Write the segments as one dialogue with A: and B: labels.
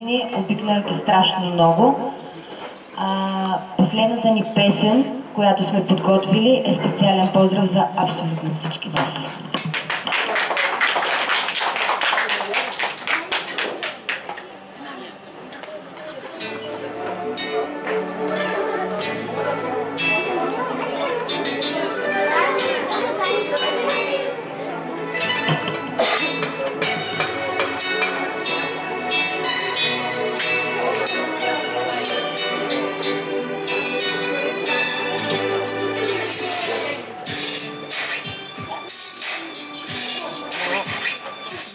A: Обикновено страшно много. Последната ни песен, която сме подготвили, е специален поздрав за абсолютно всички вас.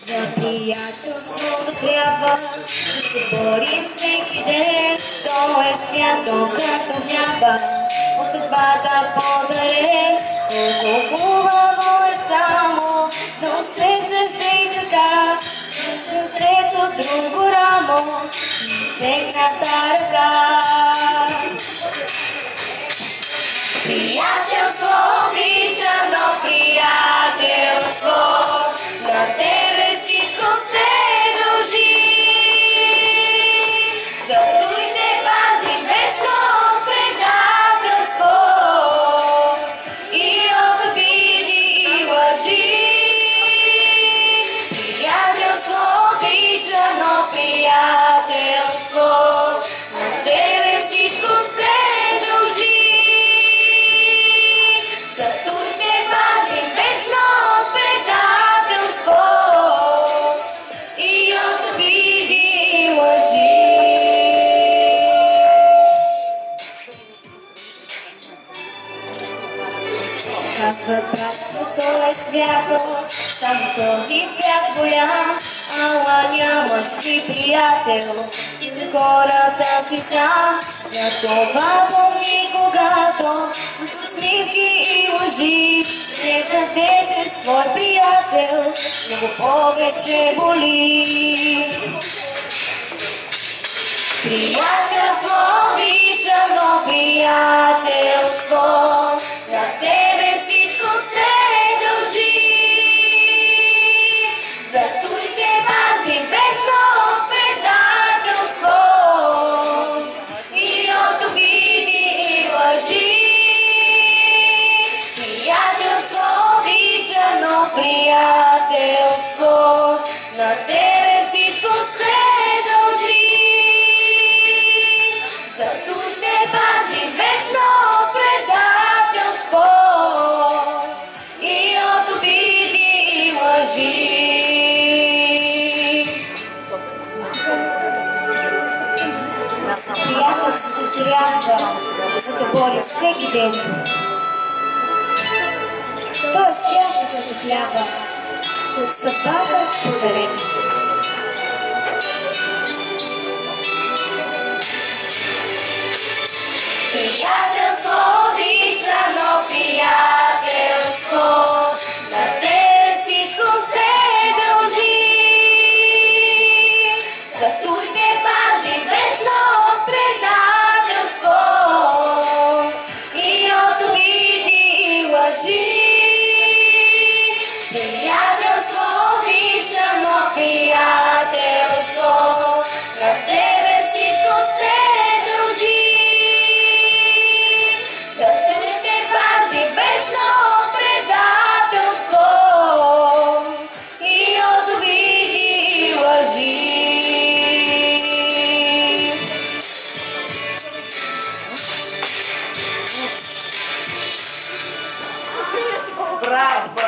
B: За приятелството трябва да се борим всеки ден. То е свято като неба, от съдбата подарен. Колко хубаво е само да усещаш и така, сърцето с друго рамо, техната ръка. Приятелство обичано, приятелство, на тебе всичко се дължи. Зато и се пазим вечно предателство и от обиди и лъжи. Приятелство обичано, приятелство, на тебе всичко се дължи. Зато и се пазим вечно предателство и от обиди и лъжи. Казват, братството е свято, само този свят голям, ала нямаш ли приятел, ти сред хората си сам. За това помни, когато с усмивки и лъжи не дадете с твой приятел, много повече боли. Приятелство обичано, приятелство, на тебе всичко се дължи. Зато и се пазим вечно от предателство и от обиди и лъжи. Приятелство обичано, приятелство, на тебе всичко се дължи. Зато се пазим вечно от предателство и от обиди и лъжи. Приятелството трябва да се бори всеки ден. То е свято като хляба, от съдбата подарен. Приятелство обичано, приятелство, на тебе всичко се дължи. Зато и се пазим вечно от предателство и от обиди и лъжи. Приятелство обичано, приятелство, на тебе всичко се дължи. Зато и се пазим вечно от предателство и от обиди и лъжи.
A: Браво!